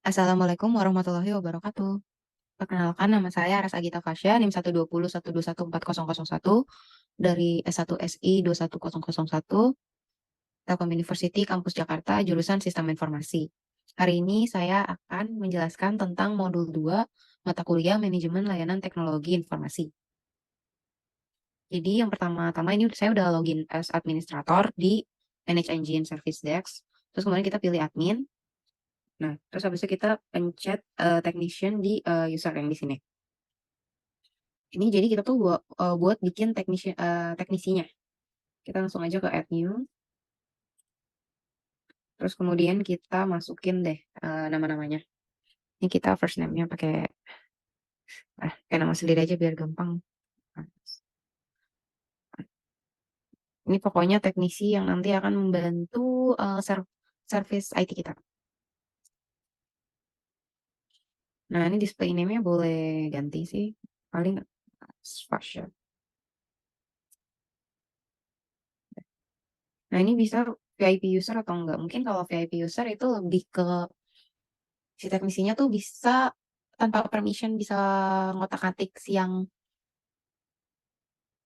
Assalamualaikum warahmatullahi wabarakatuh. Perkenalkan, nama saya Aras Agita Fasya, NIM 12012214001 dari S1 SI 21001 Telkom University Kampus Jakarta, jurusan Sistem Informasi. Hari ini saya akan menjelaskan tentang modul 2 mata kuliah Manajemen Layanan Teknologi Informasi. Jadi yang pertama-tama ini saya udah login as administrator di Manage Engine Service Desk. Terus kemudian kita pilih admin. Nah, terus habis itu kita pencet technician di user yang di sini. Ini jadi kita tuh buat bikin teknisinya. Kita langsung aja ke add new. Terus kemudian kita masukin deh nama-namanya. Ini kita first name-nya pakai nama sendiri aja biar gampang. Ini pokoknya teknisi yang nanti akan membantu service IT kita. Nah, ini display name-nya boleh ganti sih. Paling Fasya. Nah, ini bisa VIP user atau enggak. Mungkin kalau VIP user itu lebih ke si teknisinya tuh bisa tanpa permission bisa ngotak-ngatik yang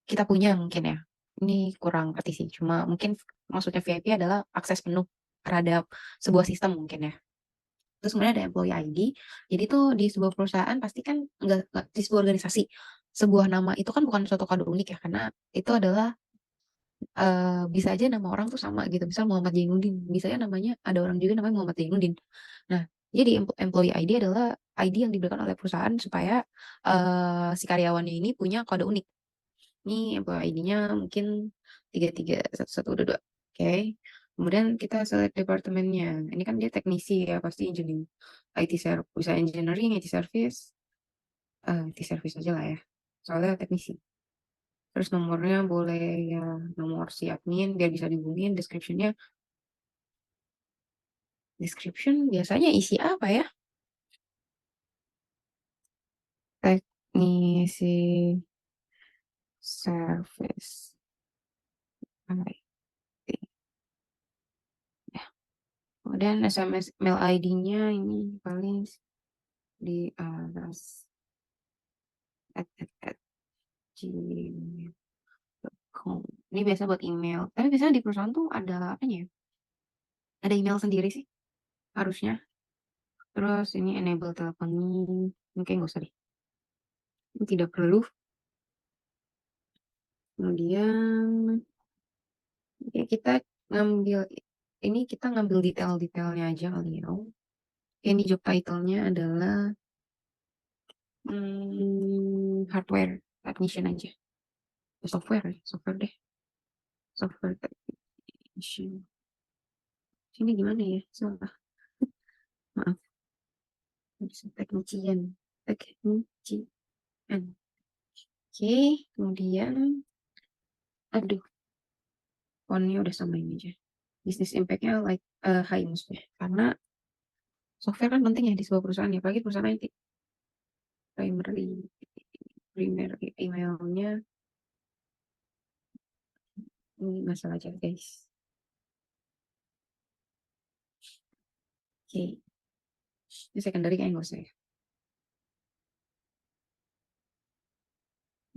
kita punya mungkin ya. Ini kurang ngerti sih. Cuma mungkin maksudnya VIP adalah akses penuh terhadap sebuah sistem mungkin ya. Terus kemudian ada employee ID. Jadi tuh di sebuah perusahaan pasti kan nggak di sebuah organisasi. Sebuah nama itu kan bukan suatu kode unik ya. Karena itu adalah bisa aja nama orang tuh sama gitu. Misal Muhammad Jainuddin. Bisa aja namanya ada orang juga namanya Muhammad Jainuddin. Nah, jadi employee ID adalah ID yang diberikan oleh perusahaan supaya si karyawannya ini punya kode unik. Ini employee ID-nya mungkin 331122. Oke. Kemudian kita select departemennya. Ini kan dia teknisi ya, pasti engineering. IT service, bisa engineering, IT service. IT service aja lah ya. Soalnya teknisi. Terus nomornya boleh ya nomor si admin biar bisa dihubungin. Description biasanya isi apa ya? Teknisi service. IT. Kemudian SMS mail ID-nya ini paling di atas at gmail.com. Ini biasa buat email. Tapi biasanya di perusahaan tuh ada apanya ya? Ada email sendiri sih harusnya. Terus ini enable telepon. Mungkin nggak usah deh. Ini tidak perlu. Kemudian ya ngambil kita ngambil detail-detailnya aja kali ya. Ini job title-nya adalah hardware technician aja. Software deh. Software technician. Sini gimana ya? Salah. Maaf. Technician. Technician. Oke. Kemudian, aduh, fontnya udah samain aja. Business impact-nya high maksudnya. Karena software kan penting ya di sebuah perusahaan ya. Apalagi perusahaan IT. Primary emailnya ini masalah aja guys. Oke. Ini secondary kayak nggak usah ya.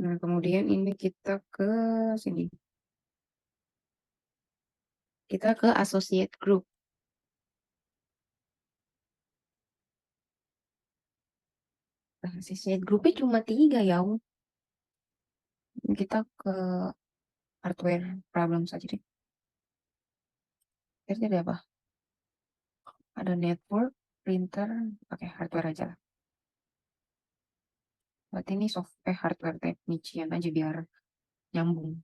Nah, kemudian ini kita ke sini. Kita ke associate group. Nah, associate groupnya cuma 3 ya. Kita ke hardware problem saja deh. Jadi ada apa? Ada network, printer, pakai hardware aja lah. Berarti ini software hardware technician aja biar nyambung.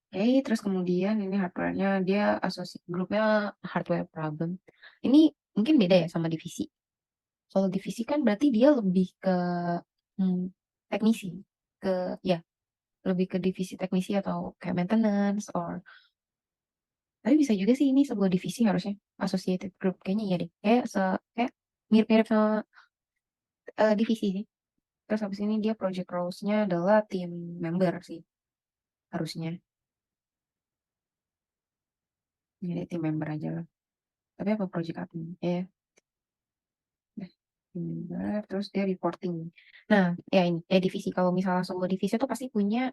Oke, terus kemudian ini hardware-nya dia associate grupnya hardware problem. Ini mungkin beda ya sama divisi. Kalau divisi kan berarti dia lebih ke hmm, teknisi, ke ya lebih ke divisi teknisi atau kayak maintenance or tapi bisa juga sih ini sebuah divisi harusnya associated group kayaknya ya deh kayak mirip-mirip sama divisi sih. Terus habis ini dia project roles-nya adalah team member sih harusnya. Jadi team member aja lah. Tapi apa project admin? Ya, Terus dia reporting. Nah, ya ini ya divisi. Kalau misalnya sebuah divisi itu pasti punya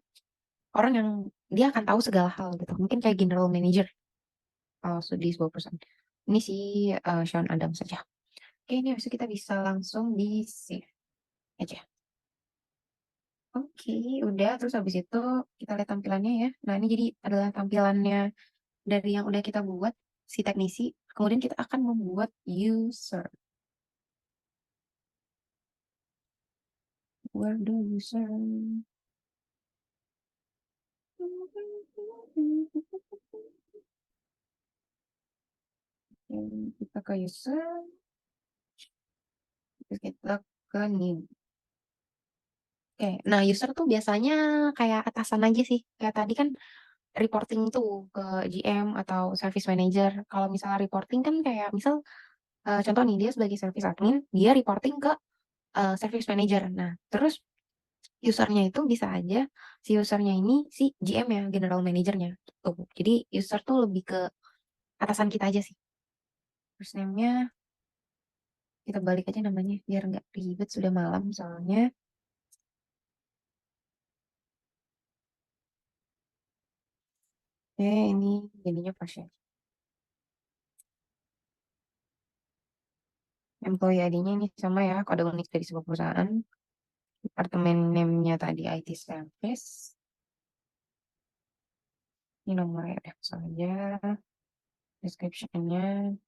orang yang dia akan tahu segala hal gitu. Mungkin kayak general manager kalau di sebuah perusahaan. Ini si Sean Adam saja. Oke, ini habis itu kita bisa langsung di save aja. Oke, udah. Terus habis itu kita lihat tampilannya ya. Nah, ini jadi adalah tampilannya dari yang udah kita buat si teknisi. Kemudian kita akan membuat user. Where the user? Kita ke user, terus kita ke new. Oke, nah user tuh biasanya kayak atasan aja sih. Kayak tadi kan reporting tuh ke GM atau service manager. Kalau misalnya reporting kan kayak misal contoh nih dia sebagai service admin, dia reporting ke service manager. Nah, terus usernya itu bisa aja si usernya ini si GM ya, general manajernya. Tuh. Jadi user tuh lebih ke atasan kita aja sih. First name-nya kita balik aja namanya biar nggak ribet sudah malam soalnya. Ini jadinya pasien. Employee ID-nya ini sama ya, kode unik dari sebuah perusahaan. Departemen name-nya tadi IT Service. Ini nomornya udah saja. Description-nya.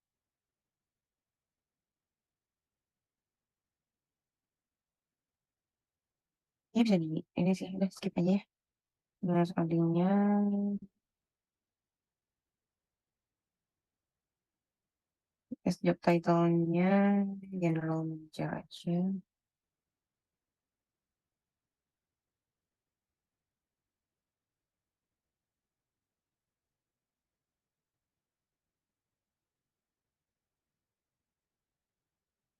Ya bisa di ini sih, udah skip aja ya. Terus ID-nya. Terus job title-nya. General Manager aja.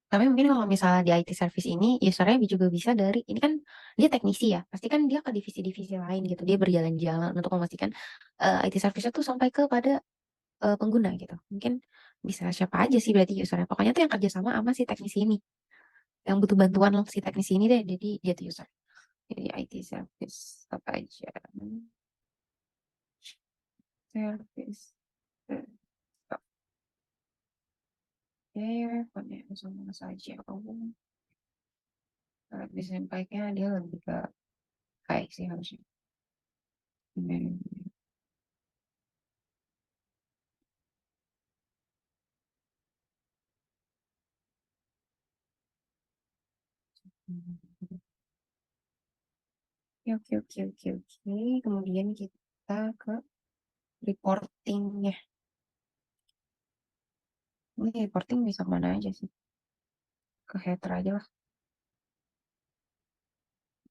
Tapi mungkin kalau misalnya di IT service ini, usernya juga bisa dari, ini kan dia teknisi ya, pasti kan dia ke divisi-divisi lain gitu, dia berjalan-jalan untuk memastikan IT service itu sampai kepada pengguna gitu. Mungkin bisa siapa aja sih berarti usernya. Pokoknya tuh yang kerjasama sama si teknisi ini, yang butuh bantuan loh si teknisi ini deh, jadi dia tuh user. Jadi IT service apa aja? Service. Oke, punya sama saja. Oh, disampaikan dia lebih ke kayak sih harusnya. Hmm. Oke, oke, oke, oke, oke. Kemudian kita ke reportingnya. Ini reporting bisa kemana aja sih? Ke header aja lah.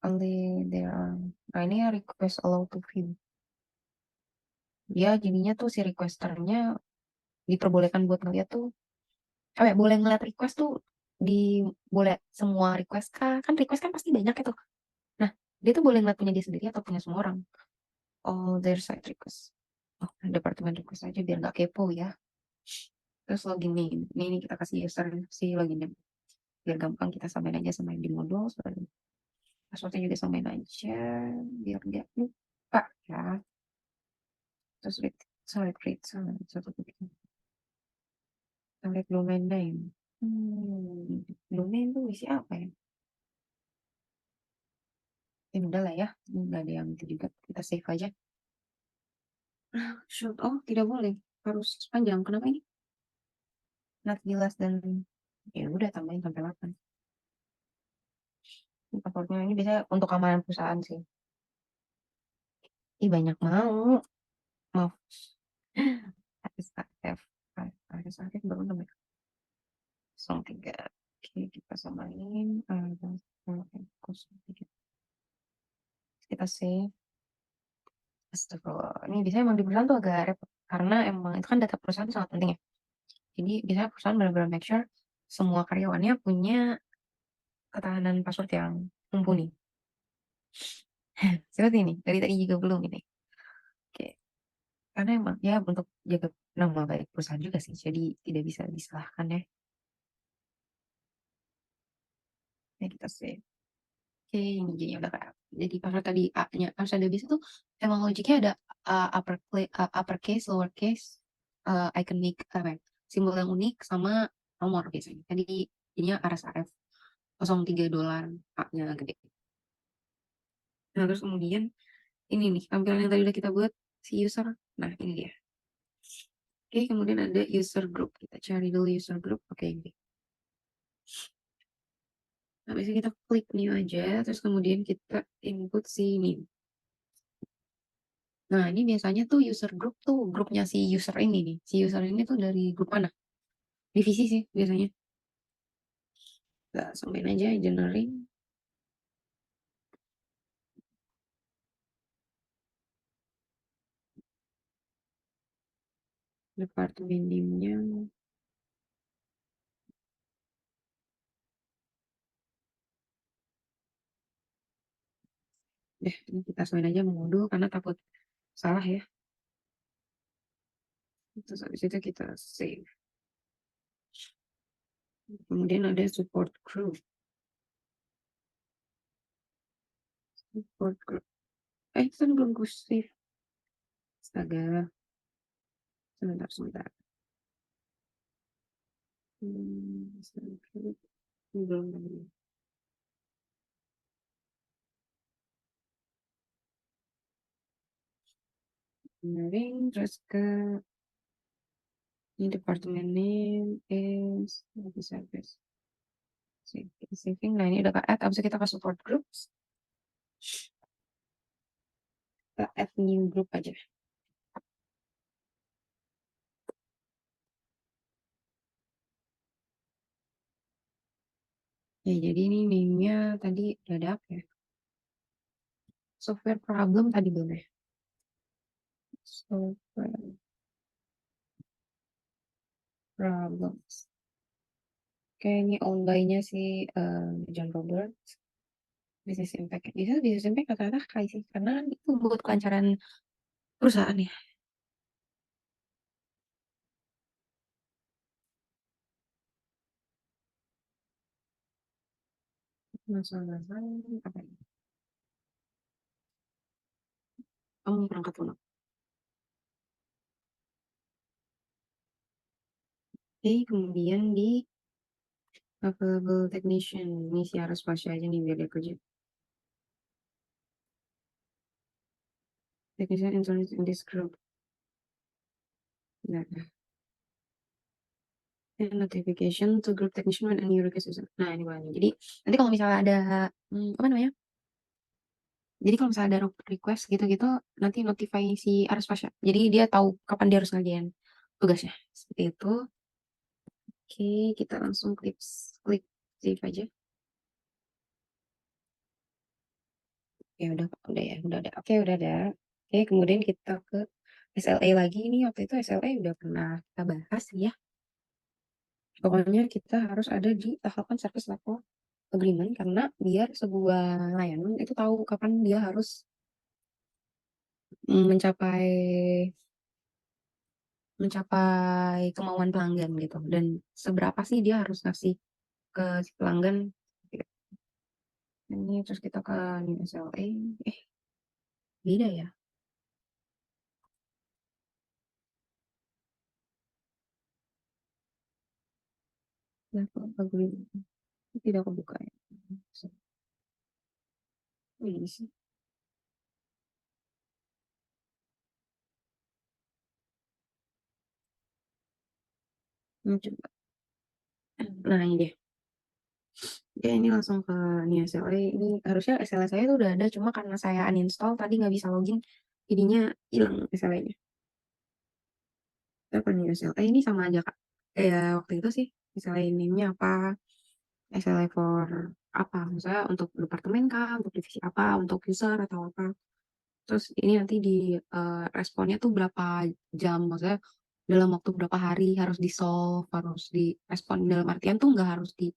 Only there are. Nah, ini ya request allow to view. Dia jadinya tuh si requesternya diperbolehkan buat ngeliat tuh. Oh ya, boleh ngeliat request tuh di boleh semua request kah? Kan request kan pasti banyak itu. Nah, dia tuh boleh ngeliat punya dia sendiri atau punya semua orang. All their side request. Oh, departemen request aja biar nggak kepo ya. Terus login nih. Ini kita kasih user si loginnya. Biar gampang kita samain aja sama yang di modul. Passwordnya juga samain aja. Biar nggak lupa ya. Terus read, satu titik. Sampai domain name. Domain tuh isi apa ya? Ya udah lah ya. Nggak ada yang itu juga. Kita save aja. Shoot. Oh, tidak boleh. Harus sepanjang. Kenapa ini? Not jelas dan ya udah tambahin sampai 8. Passwordnya ini biasanya untuk keamanan perusahaan sih. Ih, banyak mau. Maaf. Artis aktif. Artis aktif baru namanya. 03. Oke, kita samain. Kita save. Astagfirullah. Ini biasanya emang di perusahaan tuh agak repot. Karena emang itu kan data perusahaan sangat penting ya. Jadi biasanya perusahaan benar-benar make sure semua karyawannya punya ketahanan password yang mumpuni. Seperti ini. Dari tadi juga belum ini. Oke. Karena emang ya untuk jaga nama baik perusahaan juga sih. Jadi tidak bisa disalahkan ya. Oke, kita save. Oke, ini jadi udah kayak jadi karena tadi A-nya harus ada bis itu emang logiknya ada uppercase, lowercase, iconic apa ya, simbol yang unik sama nomor biasanya. Tadi jadinya RSAF $03 A-nya gede. Nah, terus kemudian ini nih tampilan yang tadi udah kita buat si user. Nah, ini dia. Oke, kemudian ada user group. Kita cari dulu user group. Oke, ini. Nah, biasanya kita klik new aja, terus kemudian kita input si name. Nah, ini biasanya tuh user group tuh grupnya si user ini nih. Si user ini tuh dari grup mana? Divisi sih biasanya. Kita sampein aja engineering. Departemen name-nya. Ini kita samain aja modul karena takut salah ya. Terus habis itu kita save. Kemudian ada support group. Support group. Itu kan belum ku save. Astaga. Sebentar. Belum. Engineering, terus ke ini departemen name is service. Saving. Nah, ini udah ke add. Abis itu kita ke support groups. Kita add new group aja. Ya, jadi ini name-nya tadi udah ada apa ya? Software problem tadi belum ya? Software problems. Oke, ini owned by-nya si John Roberts. Business Impact. Business Impact rata-rata kali sih. Karena itu buat kelancaran perusahaan ya. Masalah apa ya? Perangkat lunak. Oke, kemudian di available technician. Ini si harus pasca aja nih biar dia kerja. Technician internet in this group. Nah, and notification to group technician when a new request is. Nah, ini boleh. Jadi, nanti kalau misalnya ada, apa namanya? Jadi kalau misalnya ada request gitu-gitu, nanti notify si Aras Pasha. Jadi dia tahu kapan dia harus ngerjain tugasnya. Seperti itu. Oke, kita langsung klik save aja. Ya udah ya, udah ada. Oke, udah ada. Oke, kemudian kita ke SLA lagi. Ini waktu itu SLA udah pernah kita bahas ya. Pokoknya kita harus ada di tahapan service level agreement karena biar sebuah layanan itu tahu kapan dia harus mencapai mencapai kemauan pelanggan gitu dan seberapa sih dia harus ngasih ke si pelanggan. Ini terus kita ke new SLA. Beda ya. Level agreement tidak kebuka ya. Ini sih. Coba. Nah, ini dia. Ya, ini langsung ke new SLA. Ini harusnya SLA saya tuh udah ada, cuma karena saya uninstall tadi nggak bisa login, jadinya hilang SLA-nya. Kita ke new SLA ini sama aja kak. Kayak waktu itu sih, SLA name-nya apa, SLA for apa, misalnya untuk departemen kah, untuk divisi apa, untuk user atau apa. Terus ini nanti di responnya tuh berapa jam, maksudnya dalam waktu berapa hari harus di solve, harus di respon dalam artian tuh nggak harus di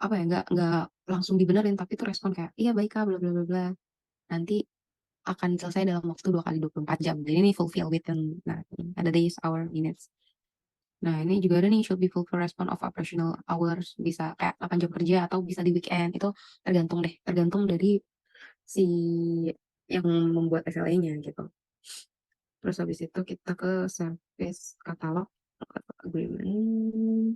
apa ya, nggak langsung dibenerin, tapi tuh respon kayak iya baik kak bla bla bla bla, nanti akan selesai dalam waktu 2 kali 24 jam. Jadi ini fulfill within, nah ada days, hour, minutes. Nah, ini juga ada nih, should be full for respond of operational hours. Bisa kayak 8 jam kerja atau bisa di weekend. Itu tergantung deh. Tergantung dari si yang membuat SLA-nya gitu. Terus habis itu kita ke service katalog agreement.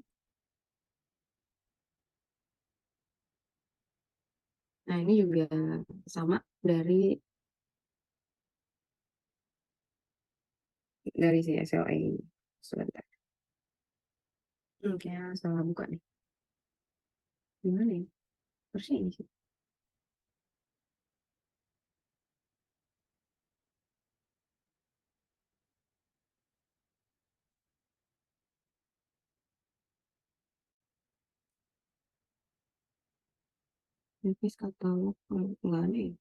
Nah, ini juga sama dari si SLA. Sebentar. Kayaknya salah buka nih. Gimana ya? Harusnya ini sih. Service katalog. Nggak ada ya?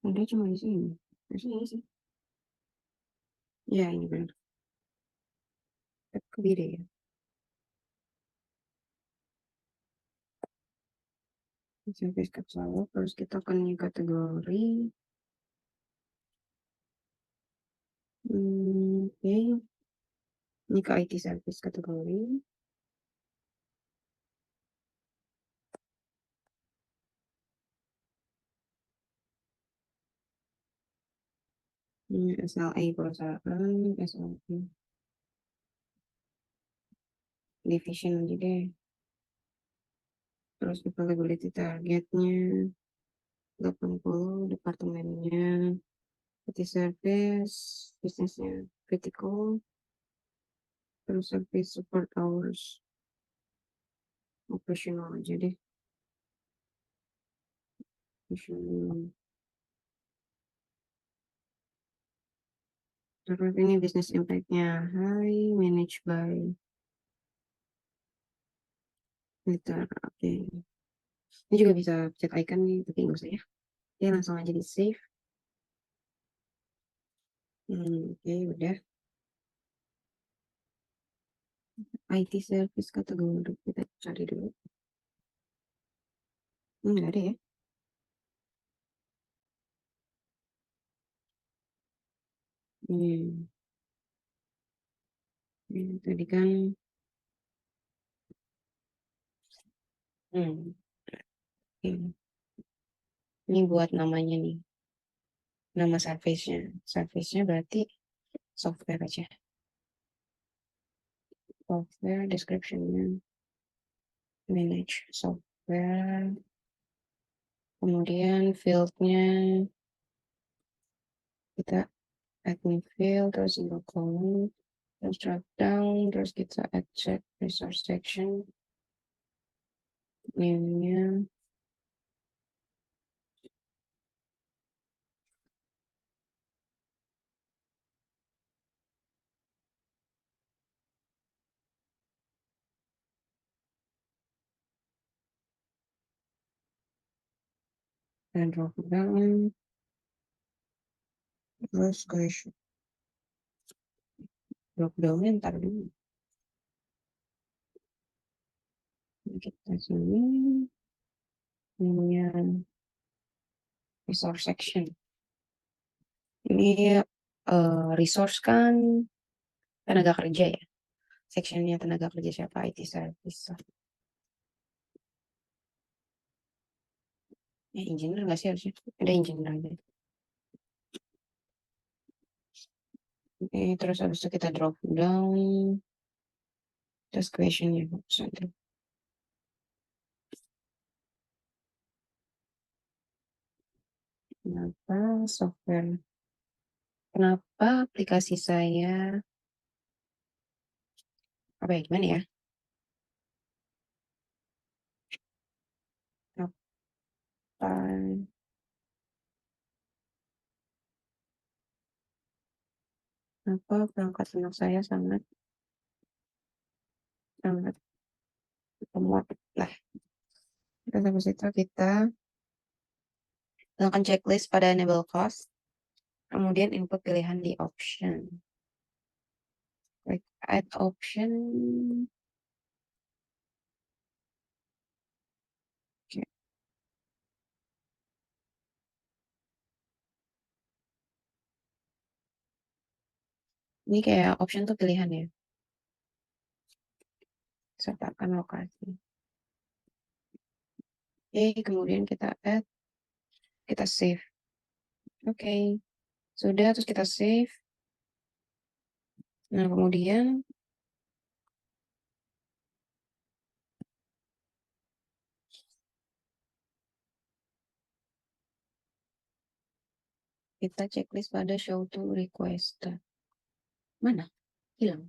Ada cuma di sini. Harusnya ini sih. Ya, ini benar. Kebiri ya. Service katalog. Terus kita ke new kategori. Oke. Ini ke IT service kategori. Ini SLA perusahaan. SLA. Division aja deh. Terus availability targetnya 80, departemennya IT service, bisnisnya critical, terus service support hours operational aja deh. Operational. Terus ini business impact-nya high, managed by liter. Oke. Ini juga bisa chat icon nih, tapi nggak usah ya. Ya langsung aja di save. Oke, udah. IT service kategori kita cari dulu. Nggak ada ya. Hmm. Tadi kan hmm, oke. Ini buat namanya nih, nama service-nya. Service-nya berarti software aja. Software description-nya manage software. Kemudian field-nya kita admin field, terus single column, terus drop down, terus kita add check resource section, name-nya, dan drop down, terus question. Drop down-nya ntar dulu. Kita sini, namanya resource section. Ini resource kan tenaga kerja ya. Sectionnya tenaga kerja siapa? IT service. Engineer nggak sih harusnya? Ada engineer aja. Oke, terus habis itu kita drop down. Terus questionnya. Kenapa software? Kenapa aplikasi saya? Apa ya? Gimana ya? Kenapa, kenapa perangkat lunak saya sangat sangat lemot lah. Terus habis itu kita gunakan checklist pada enable cost. Kemudian input pilihan di option. Klik add option. Oke. Ini kayak option tuh pilihan ya. sertakan lokasi. Oke, kemudian kita add, kita save. Oke, sudah, terus kita save. Nah, kemudian kita checklist pada show to request. Mana? Hilang.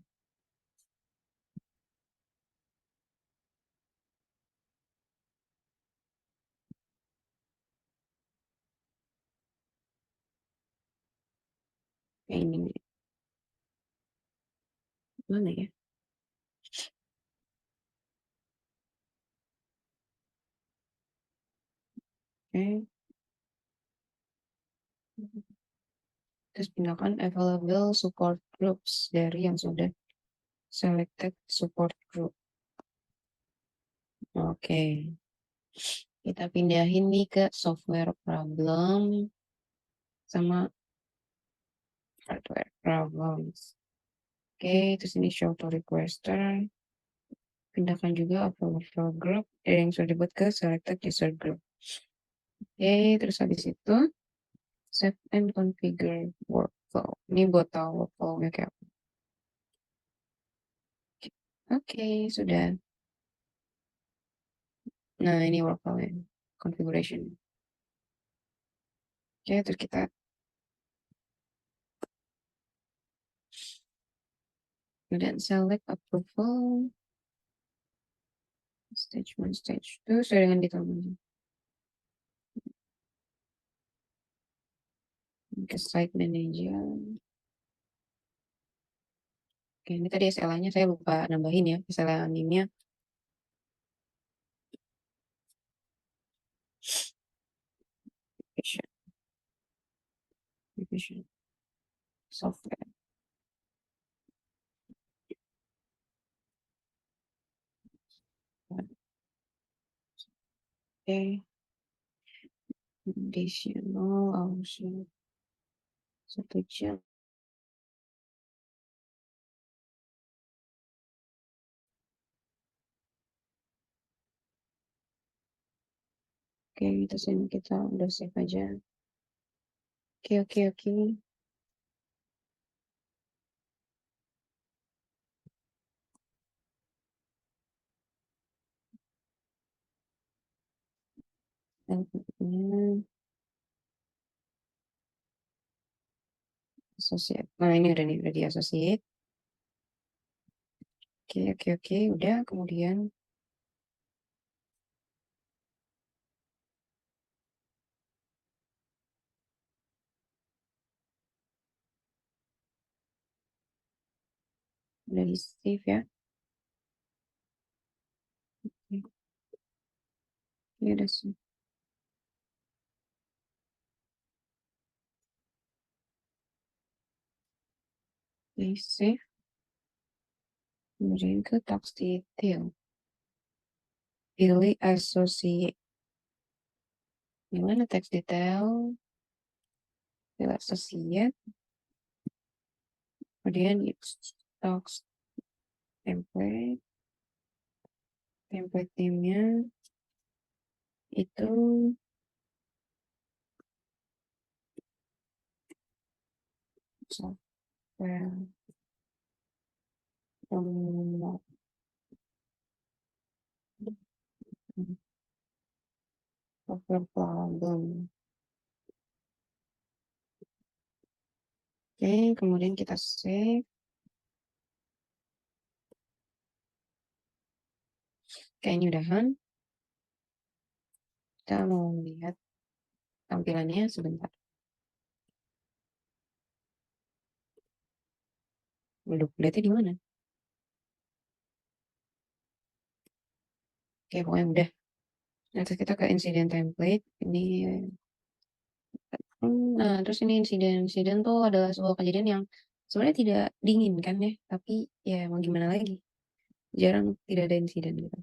Ini mana ya? Oke. Terus pindahkan available support groups dari yang sudah selected support group. Oke. Kita pindahin nih ke software problem sama hardware problems. Oke, terus ini show to requester. Pindahkan juga available group dari yang sudah dibuat ke selected user group. Oke, terus habis itu save and configure workflow. Ini buat tahu workflow-nya kayak apa. Oke, sudah. Nah, ini workflow-nya. Configuration. Oke, terus kita kemudian select approval. Stage 1, stage 2, sesuai dengan ditambahnya. Ke site manager. Oke, ini tadi SLA-nya saya lupa nambahin ya. SLA animnya. Division. Software. Oke. Additional option. 1 jam. Oke, terus ini kita udah save aja. Oke. Dan kemudian associate. Nah, ini udah nih, udah di associate. Oke. Udah, kemudian udah di save ya. Ini udah save. Di save. Kemudian ke tax detail. Pilih associate. Gimana tax detail? Pilih associate. Kemudian tax template. Template name-nya itu software software problem. Oke, kemudian kita save. Kayaknya udahan. Kita mau lihat tampilannya sebentar. Lihatnya di mana? Oke, pokoknya udah. Nanti kita ke insiden template. Ini, nah terus ini insiden tuh adalah sebuah kejadian yang sebenarnya tidak diinginkan ya, tapi ya mau gimana lagi. Jarang tidak ada insiden gitu.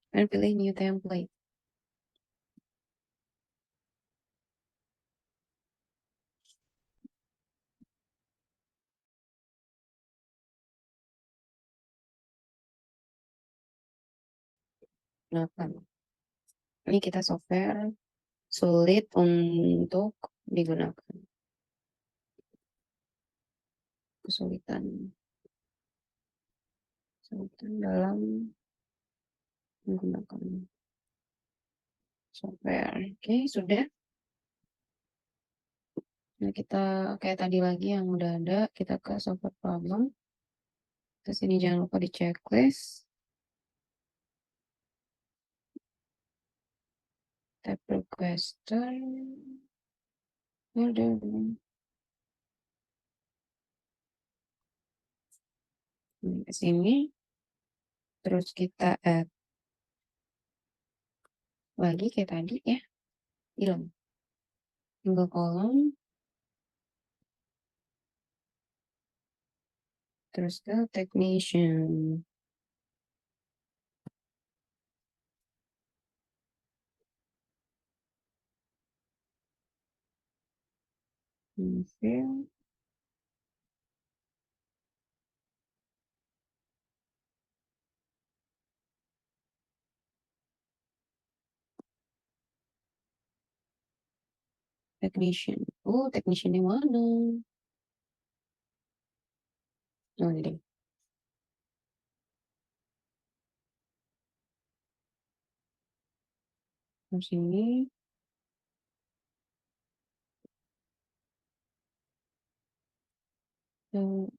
Dan pilih new template. gunakan. Ini kita software sulit untuk digunakan. Kesulitan dalam menggunakan software. Oke, sudah. Nah, kita kayak tadi lagi yang udah ada, kita ke software problem. Terus ini jangan lupa di checklist. Tab requester. Udah. Ini ke sini. Terus kita add lagi kayak tadi ya. Hilang. Single column. Terus ke technician. Fill. Technician. Oh, technician yang mana? Oh, ini deh. Terus sini.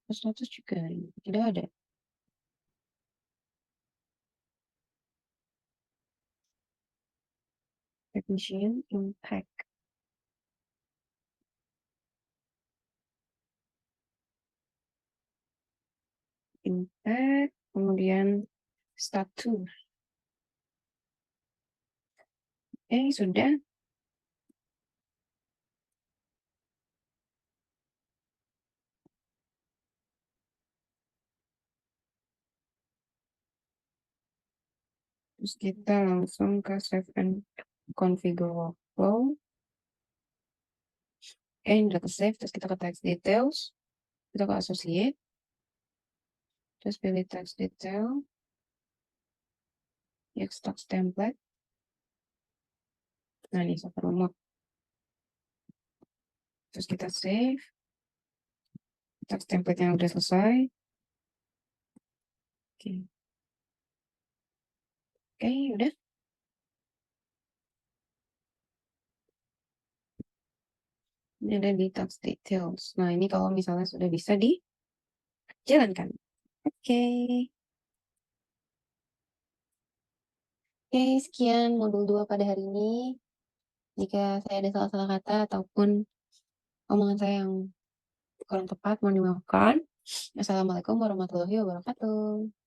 Status juga tidak ada. Technician impact. Impact. Kemudian status. Sudah. Terus kita langsung ke save and configure workflow. Ini udah ke save. Terus kita ke text details. Kita ke associate. Terus pilih text detail. Extract template. Nah, ini software remote. Terus kita save. Text template yang udah selesai. Oke. Oke, udah. Ini ada di text details. Nah, ini kalau misalnya sudah bisa dijalankan. Oke. Oke, sekian modul 2 pada hari ini. Jika saya ada salah-salah kata ataupun omongan saya yang kurang tepat, mohon dimaafkan. Assalamualaikum warahmatullahi wabarakatuh.